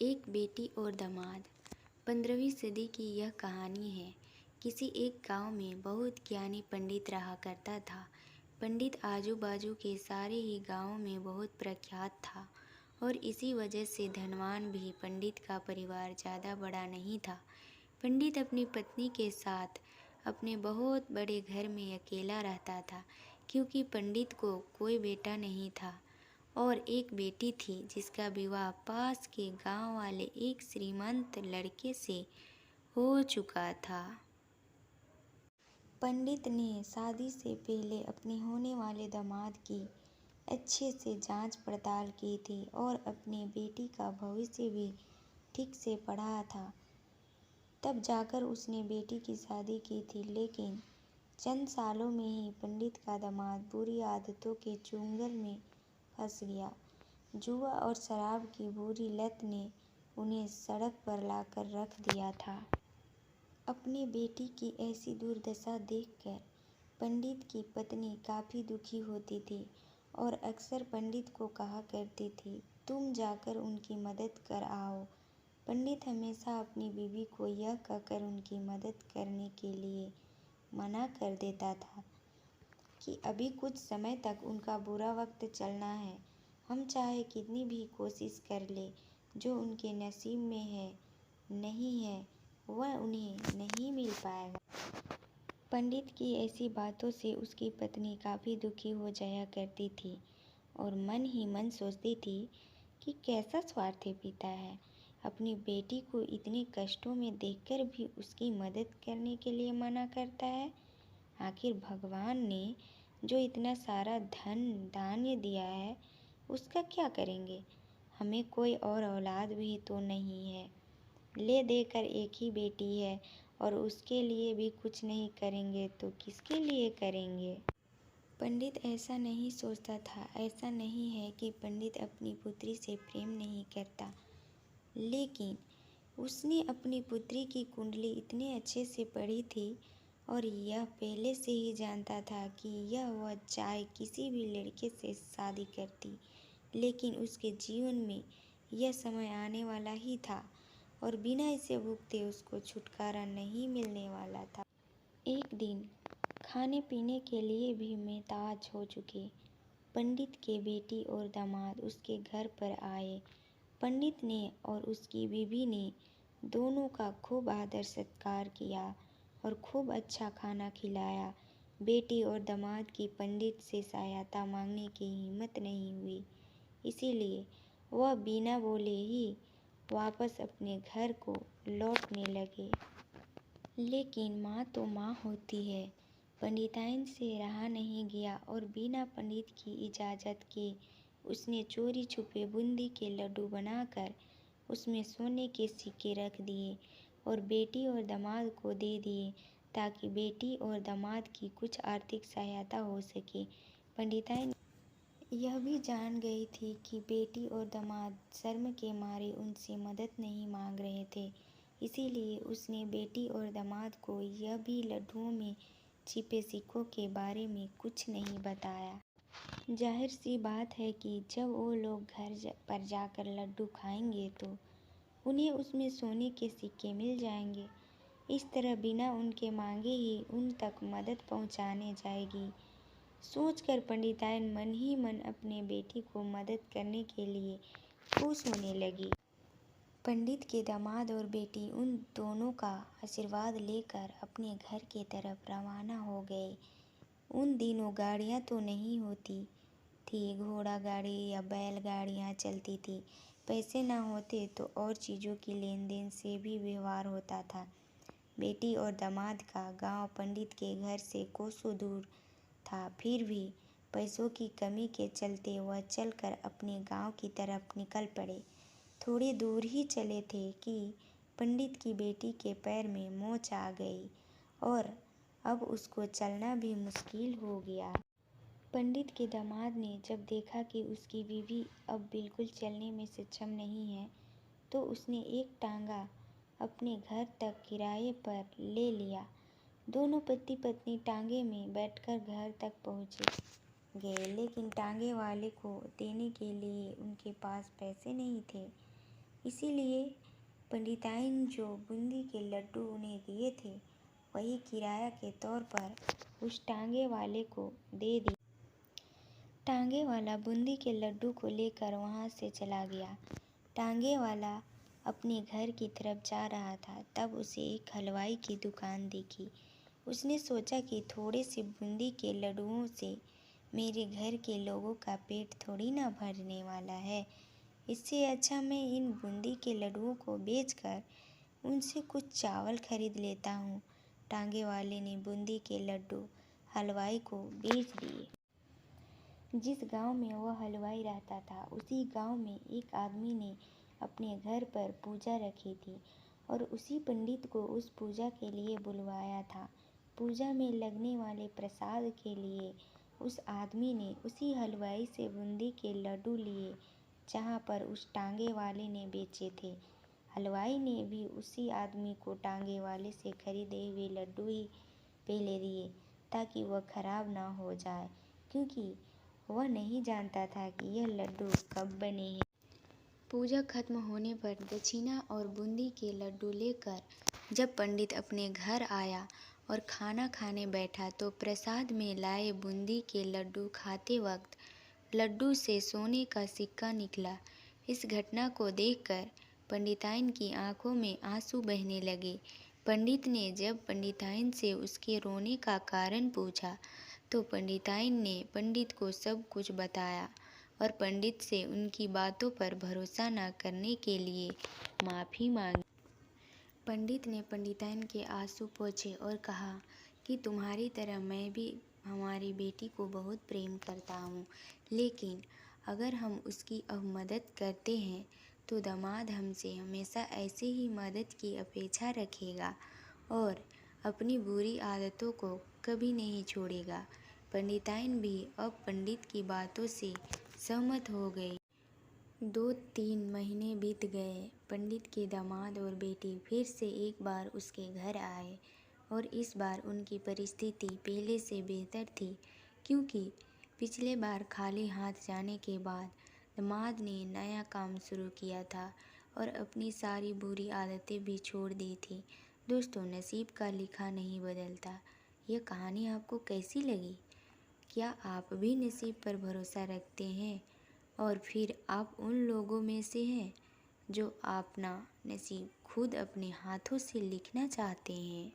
एक बेटी और दामाद। 15वीं सदी की यह कहानी है। किसी एक गांव में बहुत ज्ञानी पंडित रहा करता था। पंडित आजू बाजू के सारे ही गांवों में बहुत प्रख्यात था और इसी वजह से धनवान भी। पंडित का परिवार ज़्यादा बड़ा नहीं था। पंडित अपनी पत्नी के साथ अपने बहुत बड़े घर में अकेला रहता था, क्योंकि पंडित को कोई बेटा नहीं था और एक बेटी थी जिसका विवाह पास के गांव वाले एक श्रीमंत लड़के से हो चुका था। पंडित ने शादी से पहले अपने होने वाले दामाद की अच्छे से जांच पड़ताल की थी और अपनी बेटी का भविष्य भी ठीक से पढ़ा था। तब जाकर उसने बेटी की शादी की थी, लेकिन चंद सालों में ही पंडित का दामाद बुरी आदतों के चंगुल में फंस गया। जुआ और शराब की बुरी लत ने उन्हें सड़क पर लाकर रख दिया था। अपनी बेटी की ऐसी दुर्दशा देखकर पंडित की पत्नी काफ़ी दुखी होती थी और अक्सर पंडित को कहा करती थी, तुम जाकर उनकी मदद कर आओ। पंडित हमेशा अपनी बीवी को यह कहकर उनकी मदद करने के लिए मना कर देता था कि अभी कुछ समय तक उनका बुरा वक्त चलना है। हम चाहे कितनी भी कोशिश कर ले, जो उनके नसीब में है नहीं है वह उन्हें नहीं मिल पाएगा। पंडित की ऐसी बातों से उसकी पत्नी काफ़ी दुखी हो जाया करती थी और मन ही मन सोचती थी कि कैसा स्वार्थी पिता है, अपनी बेटी को इतने कष्टों में देखकर भी उसकी मदद करने के लिए मना करता है। आखिर भगवान ने जो इतना सारा धन धान्य दिया है उसका क्या करेंगे? हमें कोई और औलाद भी तो नहीं है, ले देकर एक ही बेटी है और उसके लिए भी कुछ नहीं करेंगे तो किसके लिए करेंगे? पंडित ऐसा नहीं सोचता था। ऐसा नहीं है कि पंडित अपनी पुत्री से प्रेम नहीं करता, लेकिन उसने अपनी पुत्री की कुंडली इतने अच्छे से पढ़ी थी और यह पहले से ही जानता था कि वह चाहे किसी भी लड़के से शादी करती, लेकिन उसके जीवन में यह समय आने वाला ही था और बिना इसे भुगते उसको छुटकारा नहीं मिलने वाला था। एक दिन खाने पीने के लिए भी मुहताज हो चुके पंडित के बेटी और दामाद उसके घर पर आए। पंडित ने और उसकी बीवी ने दोनों का खूब आदर सत्कार किया और खूब अच्छा खाना खिलाया। बेटी और दामाद की पंडित से सहायता मांगने की हिम्मत नहीं हुई, इसीलिए वह बिना बोले ही वापस अपने घर को लौटने लगे। लेकिन माँ तो माँ होती है। पंडिताइन से रहा नहीं गया और बिना पंडित की इजाज़त के उसने चोरी छुपे बूंदी के लड्डू बनाकर उसमें सोने के सिक्के रख दिए और बेटी और दामाद को दे दिए, ताकि बेटी और दामाद की कुछ आर्थिक सहायता हो सके। पंडिताइन यह भी जान गई थी कि बेटी और दामाद शर्म के मारे उनसे मदद नहीं मांग रहे थे, इसीलिए उसने बेटी और दामाद को यह भी लड्डुओं में छिपे सिक्कों के बारे में कुछ नहीं बताया। जाहिर सी बात है कि जब वो लोग घर पर जाकर लड्डू खाएंगे तो उन्हें उसमें सोने के सिक्के मिल जाएंगे। इस तरह बिना उनके मांगे ही उन तक मदद पहुंचाने जाएगी। सोचकर पंडिताइन मन ही मन अपने बेटी को मदद करने के लिए खुश होने लगी। पंडित के दामाद और बेटी उन दोनों का आशीर्वाद लेकर अपने घर की तरफ रवाना हो गए। उन दिनों गाड़ियाँ तो नहीं होती थी, घोड़ा गाड़ी या बैल गाड़ियाँ चलती थी। पैसे ना होते तो और चीज़ों की लेन देन से भी व्यवहार होता था। बेटी और दामाद का गांव पंडित के घर से कोसों दूर था, फिर भी पैसों की कमी के चलते वह चलकर अपने गांव की तरफ निकल पड़े। थोड़ी दूर ही चले थे कि पंडित की बेटी के पैर में मोच आ गई और अब उसको चलना भी मुश्किल हो गया। पंडित के दामाद ने जब देखा कि उसकी बीवी अब बिल्कुल चलने में सक्षम नहीं है, तो उसने एक टांगा अपने घर तक किराए पर ले लिया। दोनों पति पत्नी टांगे में बैठकर घर तक पहुँचे गए, लेकिन टांगे वाले को देने के लिए उनके पास पैसे नहीं थे। इसीलिए पंडिताइन जो बूंदी के लड्डू उन्हें दिए थे वही किराया के तौर पर उस टांगे वाले को दे दिए। टांगे वाला बूंदी के लड्डू को लेकर वहाँ से चला गया। टांगे वाला अपने घर की तरफ जा रहा था, तब उसे एक हलवाई की दुकान दिखी। उसने सोचा कि थोड़े से बूंदी के लड्डुओं से मेरे घर के लोगों का पेट थोड़ी ना भरने वाला है। इससे अच्छा मैं इन बूंदी के लड्डुओं को बेचकर उनसे कुछ चावल खरीद लेता हूँ। टांगे वाले ने बूंदी के लड्डू हलवाई को बेच दिए। जिस गांव में वह हलवाई रहता था उसी गांव में एक आदमी ने अपने घर पर पूजा रखी थी और उसी पंडित को उस पूजा के लिए बुलवाया था। पूजा में लगने वाले प्रसाद के लिए उस आदमी ने उसी हलवाई से बूंदी के लड्डू लिए जहाँ पर उस टांगे वाले ने बेचे थे। हलवाई ने भी उसी आदमी को टांगे वाले से खरीदे हुए लड्डू ही पहले दिए ताकि वह खराब ना हो जाए, क्योंकि वह नहीं जानता था कि यह लड्डू कब बने हैं। पूजा खत्म होने पर दक्षिणा और बूंदी के लड्डू लेकर जब पंडित अपने घर आया और खाना खाने बैठा तो प्रसाद में लाए बूंदी के लड्डू खाते वक्त लड्डू से सोने का सिक्का निकला। इस घटना को देखकर पंडिताइन की आंखों में आंसू बहने लगे। पंडित ने जब पंडिताइन से उसके रोने का कारण पूछा तो पंडिताइन ने पंडित को सब कुछ बताया और पंडित से उनकी बातों पर भरोसा न करने के लिए माफ़ी मांगी। पंडित ने पंडिताइन के आंसू पोंछे और कहा कि तुम्हारी तरह मैं भी हमारी बेटी को बहुत प्रेम करता हूँ, लेकिन अगर हम उसकी अब मदद करते हैं तो दामाद हमसे हमेशा ऐसे ही मदद की अपेक्षा रखेगा और अपनी बुरी आदतों को कभी नहीं छोड़ेगा। पंडिताइन भी अब पंडित की बातों से सहमत हो गई। 2-3 महीने बीत गए। पंडित के दामाद और बेटी फिर से एक बार उसके घर आए और इस बार उनकी परिस्थिति पहले से बेहतर थी, क्योंकि पिछले बार खाली हाथ जाने के बाद दामाद ने नया काम शुरू किया था और अपनी सारी बुरी आदतें भी छोड़ दी थी। दोस्तों, नसीब का लिखा नहीं बदलता। यह कहानी आपको कैसी लगी? क्या आप भी नसीब पर भरोसा रखते हैं और फिर आप उन लोगों में से हैं जो अपना नसीब खुद अपने हाथों से लिखना चाहते हैं?